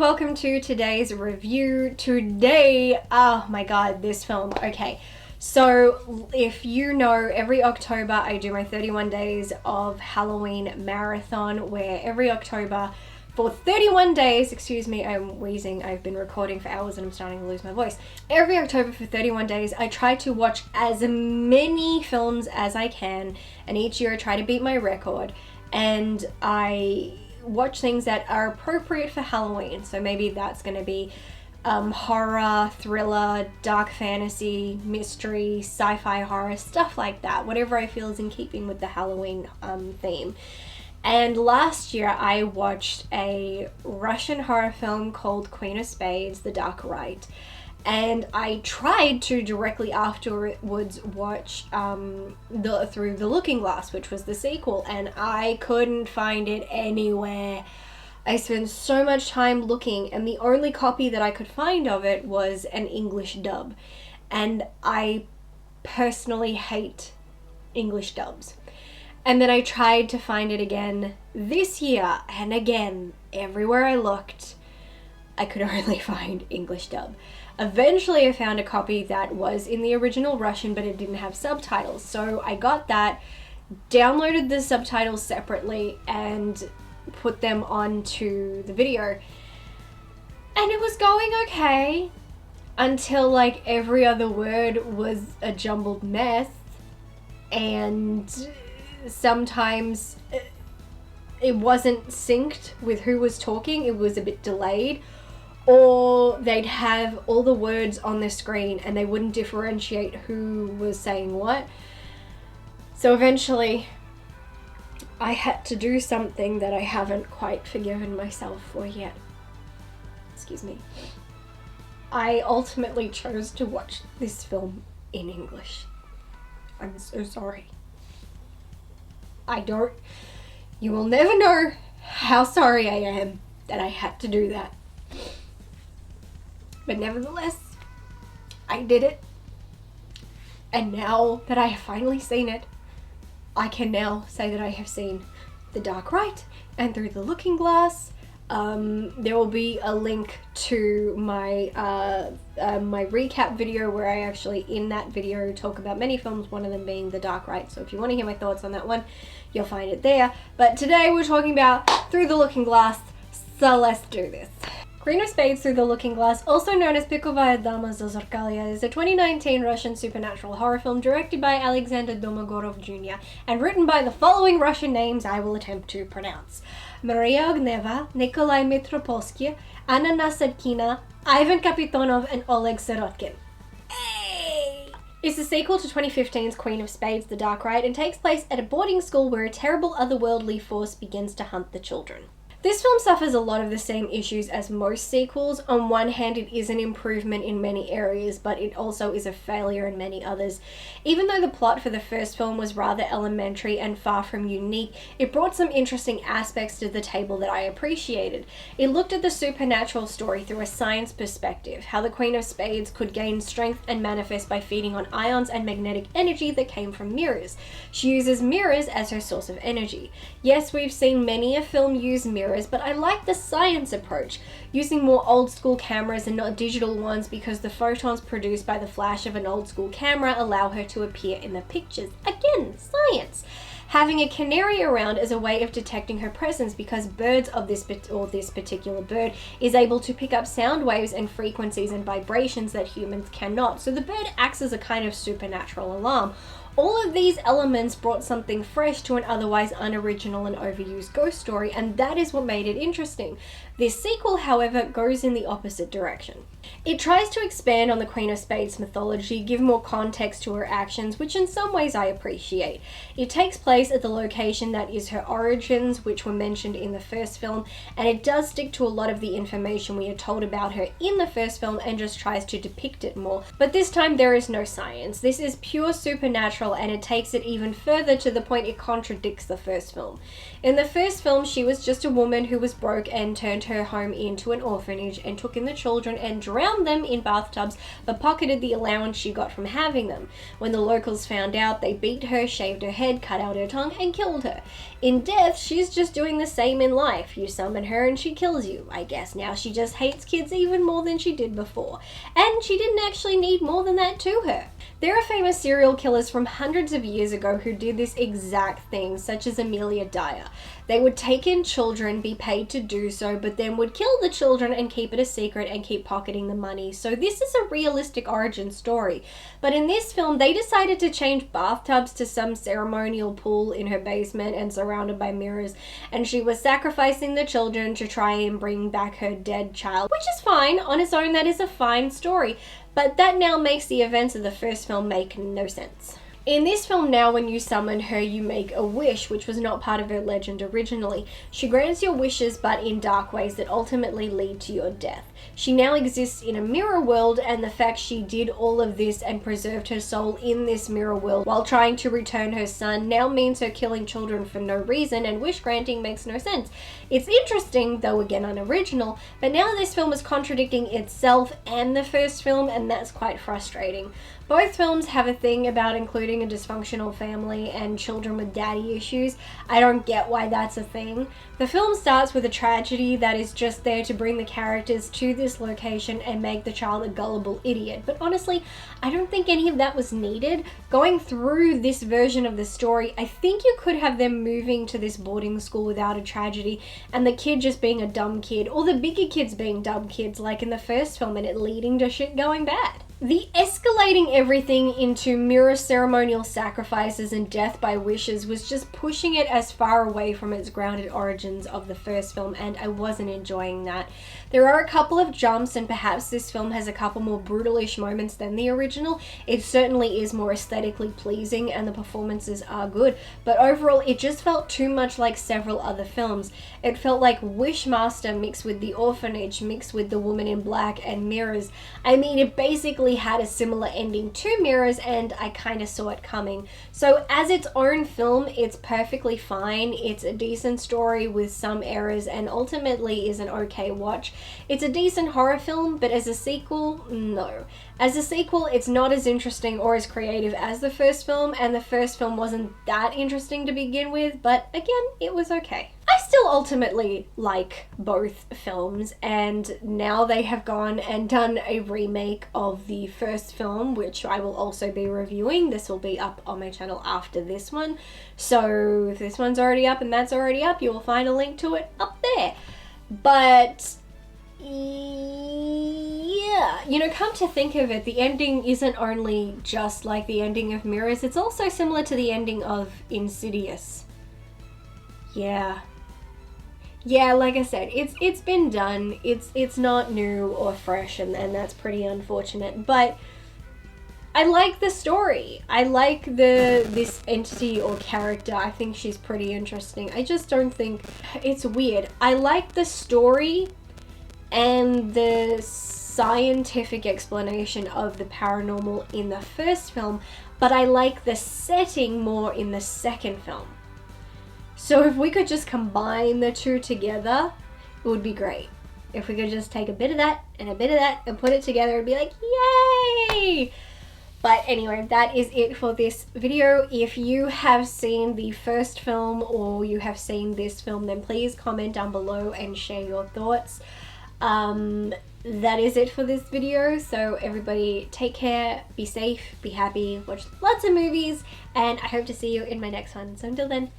welcome to today's review. Today, oh my god, this film. Okay, so if you know, every October I do my 31 days of Halloween marathon, where every October for 31 days, excuse me, I'm wheezing, I've been recording for hours and I'm starting to lose my voice. Every October for 31 days, I try to watch as many films as I can, and each year I try to beat my record, and I watch things that are appropriate for Halloween. So maybe that's going to be horror, thriller, dark fantasy, mystery, sci-fi horror, stuff like that, whatever I feel is in keeping with the Halloween theme. And last year I watched a Russian horror film called Queen of Spades, The Dark Rite. And I tried to directly afterwards watch Through the Looking Glass, which was the sequel, and I couldn't find it anywhere. I spent so much time looking, and the only copy that I could find of it was an English dub. And I personally hate English dubs. And then I tried to find it again this year, and again, everywhere I looked, I could only find English dub. Eventually I found a copy that was in the original Russian, but it didn't have subtitles. So I got that, downloaded the subtitles separately, and put them onto the video. And it was going okay until like every other word was a jumbled mess, and sometimes it wasn't synced with who was talking. It was a bit delayed, or they'd have all the words on the screen and they wouldn't differentiate who was saying what. So eventually I had to do something that I haven't quite forgiven myself for yet. Excuse me. I ultimately chose to watch this film in English. I'm so sorry. You will never know how sorry I am that I had to do that. But nevertheless, I did it. And now that I have finally seen it, I can now say that I have seen The Dark Rite and Through the Looking Glass. There will be a link to my my recap video, where I actually, in that video, talk about many films, one of them being The Dark Rite. So if you want to hear my thoughts on that one, you'll find it there. But today we're talking about Through the Looking Glass, so let's do this. Queen of Spades, Through the Looking Glass, also known as Pikovaya dama, Zazerkale, is a 2019 Russian supernatural horror film directed by Alexander Domagorov Jr. and written by the following Russian names I will attempt to pronounce: Maria Ogneva, Nikolai Mitropolsky, Anna Nasadkina, Ivan Kapitonov, and Oleg Sirotkin. It's a sequel to 2015's Queen of Spades, The Dark Rite, and takes place at a boarding school where a terrible otherworldly force begins to hunt the children. This film suffers a lot of the same issues as most sequels. On one hand, it is an improvement in many areas, but it also is a failure in many others. Even though the plot for the first film was rather elementary and far from unique, it brought some interesting aspects to the table that I appreciated. It looked at the supernatural story through a science perspective, how the Queen of Spades could gain strength and manifest by feeding on ions and magnetic energy that came from mirrors. She uses mirrors as her source of energy. Yes, we've seen many a film use mirrors, but I like the science approach, using more old school cameras and not digital ones, because the photons produced by the flash of an old school camera allow her to appear in the pictures. Again, science. Having a canary around as a way of detecting her presence, because birds of this particular bird is able to pick up sound waves and frequencies and vibrations that humans cannot. So the bird acts as a kind of supernatural alarm. All of these elements brought something fresh to an otherwise unoriginal and overused ghost story, and that is what made it interesting. This sequel, however, goes in the opposite direction. It tries to expand on the Queen of Spades mythology, give more context to her actions, which in some ways I appreciate. It takes place at the location that is her origins, which were mentioned in the first film, and it does stick to a lot of the information we are told about her in the first film and just tries to depict it more. But this time there is no science. This is pure supernatural, and it takes it even further to the point it contradicts the first film. In the first film, she was just a woman who was broke and turned her home into an orphanage and took in the children and drowned them in bathtubs, but pocketed the allowance she got from having them. When the locals found out, they beat her, shaved her head, cut out her tongue, and killed her. In death, she's just doing the same in life. You summon her and she kills you. I guess now she just hates kids even more than she did before. And she didn't actually need more than that to her. There are famous serial killers from hundreds of years ago who did this exact thing, such as Amelia Dyer. They would take in children, be paid to do so, but then would kill the children and keep it a secret and keep pocketing the money. So this is a realistic origin story. But in this film, they decided to change bathtubs to some ceremonial pool in her basement and surrounded by mirrors. And she was sacrificing the children to try and bring back her dead child, which is fine. On its own, that is a fine story. But that now makes the events of the first film make no sense. In this film now, when you summon her, you make a wish, which was not part of her legend originally. She grants your wishes, but in dark ways that ultimately lead to your death. She now exists in a mirror world, and the fact she did all of this and preserved her soul in this mirror world while trying to return her son now means her killing children for no reason, and wish granting makes no sense. It's interesting, though again unoriginal, but now this film is contradicting itself and the first film, and that's quite frustrating. Both films have a thing about including a dysfunctional family and children with daddy issues. I don't get why that's a thing. The film starts with a tragedy that is just there to bring the characters to this location and make the child a gullible idiot. But honestly, I don't think any of that was needed. Going through this version of the story, I think you could have them moving to this boarding school without a tragedy and the kid just being a dumb kid, or the bigger kids being dumb kids like in the first film, and it leading to shit going bad. The escalating everything into mirror ceremonial sacrifices and death by wishes was just pushing it as far away from its grounded origins of the first film, and I wasn't enjoying that. There are a couple of jumps, and perhaps this film has a couple more brutalish moments than the original. It certainly is more aesthetically pleasing and the performances are good, but overall it just felt too much like several other films. It felt like Wishmaster mixed with The Orphanage mixed with The Woman in Black and Mirrors. I mean, it basically had a similar ending to Mirrors, and I kind of saw it coming. So as its own film, it's perfectly fine. It's a decent story with some errors and ultimately is an okay watch. It's a decent horror film, but as a sequel, no. As a sequel, it's not as interesting or as creative as the first film, and the first film wasn't that interesting to begin with, but again, it was okay. I still ultimately like both films, and now they have gone and done a remake of the first film, which I will also be reviewing. This will be up on my channel after this one. So if this one's already up and that's already up, you will find a link to it up there. But yeah, you know, come to think of it, the ending isn't only just like the ending of Mirrors, it's also similar to the ending of Insidious. Yeah, like I said, it's been done. It's not new or fresh, and that's pretty unfortunate. But I like the story. I like this entity or character. I think she's pretty interesting. I just don't think it's weird. I like the story and the scientific explanation of the paranormal in the first film, but I like the setting more in the second film. So if we could just combine the two together, it would be great. If we could just take a bit of that and a bit of that and put it together and be like, yay! But anyway, that is it for this video. If you have seen the first film or you have seen this film, then please comment down below and share your thoughts. That is it for this video. So everybody take care, be safe, be happy, watch lots of movies, and I hope to see you in my next one. So until then,